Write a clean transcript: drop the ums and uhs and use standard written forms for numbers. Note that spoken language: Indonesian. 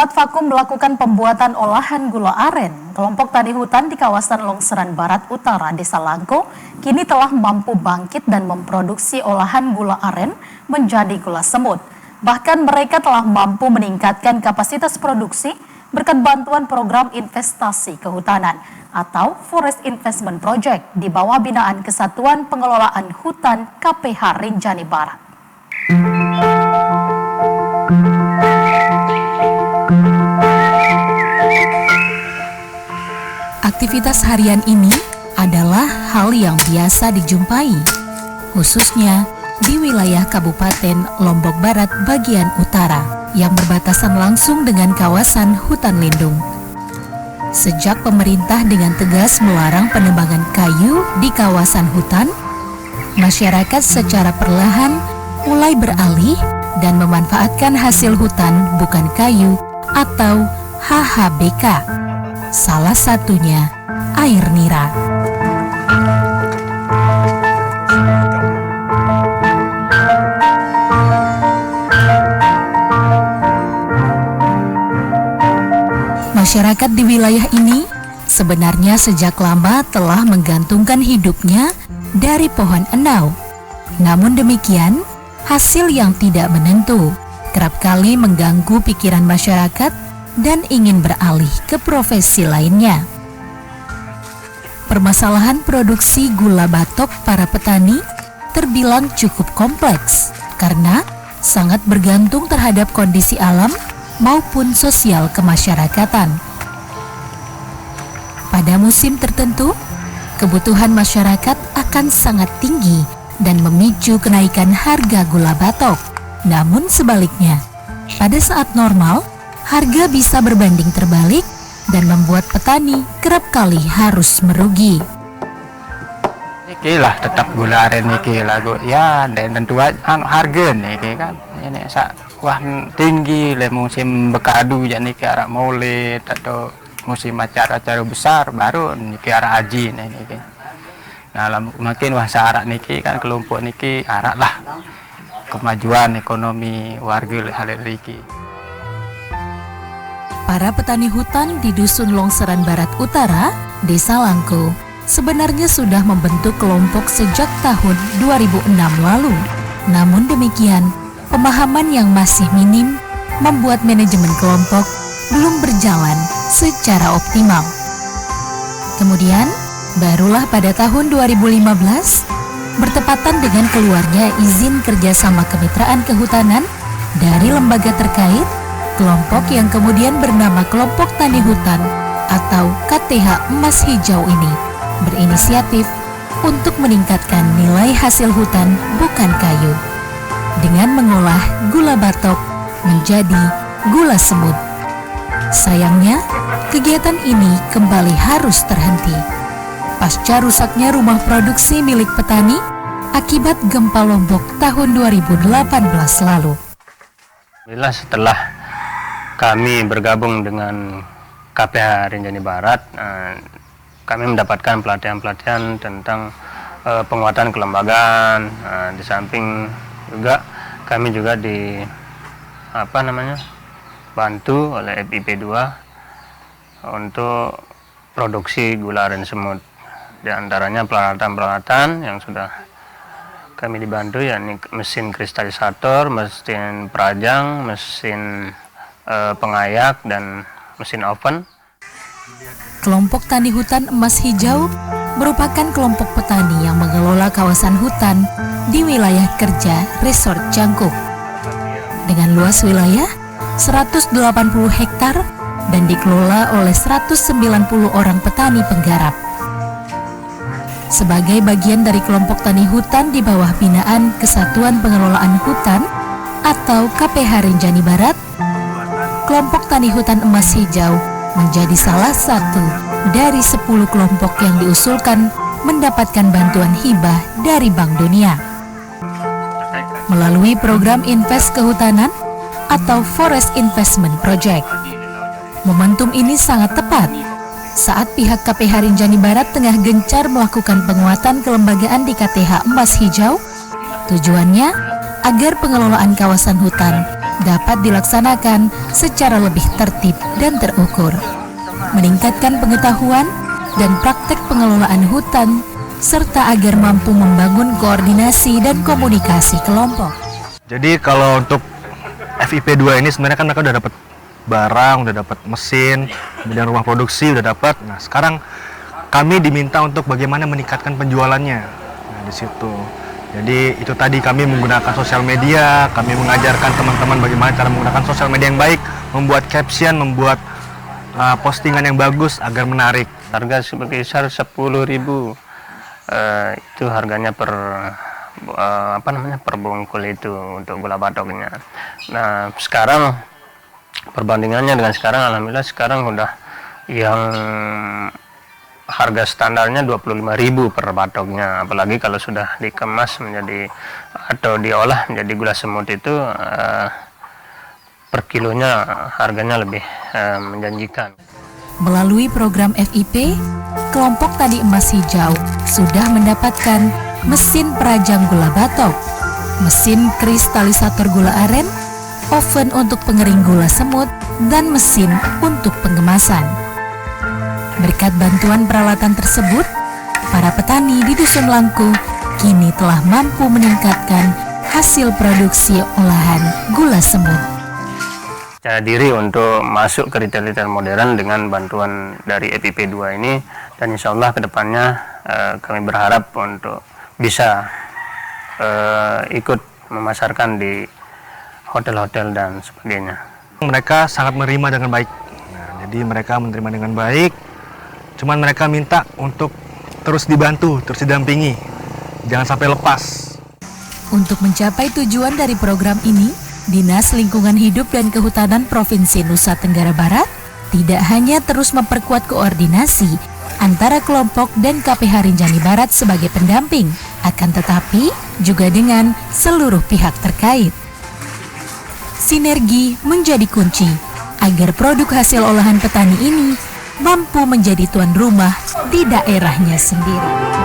Sempat vakum melakukan pembuatan olahan gula aren, kelompok tani hutan di kawasan Longseran Barat Utara, Desa Langko, kini telah mampu bangkit dan memproduksi olahan gula aren menjadi gula semut. Bahkan mereka telah mampu meningkatkan kapasitas produksi berkat bantuan program investasi kehutanan atau Forest Investment Project di bawah binaan Kesatuan Pengelolaan Hutan KPH Rinjani Barat. Aktivitas harian ini adalah hal yang biasa dijumpai, khususnya di wilayah Kabupaten Lombok Barat bagian utara yang berbatasan langsung dengan kawasan hutan lindung. Sejak pemerintah dengan tegas melarang penebangan kayu di kawasan hutan, masyarakat secara perlahan mulai beralih dan memanfaatkan hasil hutan bukan kayu atau HHBK. Salah satunya air nira. Masyarakat di wilayah ini sebenarnya sejak lama telah menggantungkan hidupnya dari pohon enau. Namun demikian, hasil yang tidak menentu kerap kali mengganggu pikiran masyarakat dan ingin beralih ke profesi lainnya. Permasalahan produksi gula batok para petani terbilang cukup kompleks karena sangat bergantung terhadap kondisi alam maupun sosial kemasyarakatan. Pada musim tertentu, kebutuhan masyarakat akan sangat tinggi dan memicu kenaikan harga gula batok. Namun sebaliknya, pada saat normal, harga bisa berbanding terbalik dan membuat petani kerap kali harus merugi. Niki lah tetap gula aren niki lah ya, dan tentu harga niki kan ini wah tinggi le musim bekadu ya niki arah maulid atau musim acara-acara besar baru niki arah haji niki. Nah makin wah sarak niki kan kelompok niki arah lah kemajuan ekonomi warga hal niki. Para petani hutan di Dusun Longseran Barat Utara, Desa Langko, sebenarnya sudah membentuk kelompok sejak tahun 2006 lalu. Namun demikian, pemahaman yang masih minim membuat manajemen kelompok belum berjalan secara optimal. Kemudian, barulah pada tahun 2015, bertepatan dengan keluarnya izin kerjasama kemitraan kehutanan dari lembaga terkait, kelompok yang kemudian bernama Kelompok Tani Hutan atau KTH Emas Hijau ini berinisiatif untuk meningkatkan nilai hasil hutan bukan kayu dengan mengolah gula batok menjadi gula semut. Sayangnya, kegiatan ini kembali harus terhenti pasca rusaknya rumah produksi milik petani akibat gempa Lombok tahun 2018 lalu. Setelah kami bergabung dengan KPH Rinjani Barat, kami mendapatkan pelatihan-pelatihan tentang penguatan kelembagaan. Di samping juga kami juga bantu oleh FIP 2 untuk produksi gula aren semut. Di antaranya peralatan-peralatan yang sudah kami dibantu, yakni mesin kristalisator, mesin perajang, mesin pengayak, dan mesin oven. Kelompok Tani Hutan Emas Hijau merupakan kelompok petani yang mengelola kawasan hutan di wilayah kerja Resort Jangkuk. Dengan luas wilayah 180 hektar dan dikelola oleh 190 orang petani penggarap. Sebagai bagian dari kelompok tani hutan di bawah binaan Kesatuan Pengelolaan Hutan atau KPH Rinjani Barat, Kelompok Tani Hutan Emas Hijau menjadi salah satu dari 10 kelompok yang diusulkan mendapatkan bantuan hibah dari Bank Dunia. Melalui program Invest Kehutanan atau Forest Investment Project. Momentum ini sangat tepat saat pihak KPH Rinjani Barat tengah gencar melakukan penguatan kelembagaan di KTH Emas Hijau. Tujuannya agar pengelolaan kawasan hutan dapat dilaksanakan secara lebih tertib dan terukur, meningkatkan pengetahuan dan praktek pengelolaan hutan, serta agar mampu membangun koordinasi dan komunikasi kelompok. Jadi kalau untuk FIP 2 ini sebenarnya kan mereka udah dapat barang, udah dapat mesin, kemudian rumah produksi udah dapat. Nah, sekarang kami diminta untuk bagaimana meningkatkan penjualannya. Nah, di situ. Jadi itu tadi kami menggunakan sosial media, kami mengajarkan teman-teman bagaimana cara menggunakan sosial media yang baik, membuat caption, membuat postingan yang bagus agar menarik. Harga sebesar 10.000, itu harganya per per bungkul itu untuk gula batoknya. Nah, sekarang perbandingannya dengan sekarang, alhamdulillah sekarang udah yang harga standarnya 25.000 per batoknya. Apalagi kalau sudah dikemas menjadi atau diolah menjadi gula semut itu per kilonya harganya lebih menjanjikan. Melalui program FIP, kelompok Tani Emas Hijau sudah mendapatkan mesin perajang gula batok, mesin kristalisator gula aren, oven untuk pengering gula semut, dan mesin untuk pengemasan. Berkat bantuan peralatan tersebut, para petani di Dusun Langku kini telah mampu meningkatkan hasil produksi olahan gula semut. Cara diri untuk masuk ke retail modern dengan bantuan dari FIP 2 ini, dan insya Allah kedepannya kami berharap untuk bisa ikut memasarkan di hotel-hotel dan sebagainya. Mereka sangat menerima dengan baik. Nah, jadi mereka menerima dengan baik. Cuman mereka minta untuk terus dibantu, terus didampingi. Jangan sampai lepas. Untuk mencapai tujuan dari program ini, Dinas Lingkungan Hidup dan Kehutanan Provinsi Nusa Tenggara Barat tidak hanya terus memperkuat koordinasi antara kelompok dan KPH Rinjani Barat sebagai pendamping, akan tetapi juga dengan seluruh pihak terkait. Sinergi menjadi kunci agar produk hasil olahan petani ini mampu menjadi tuan rumah di daerahnya sendiri.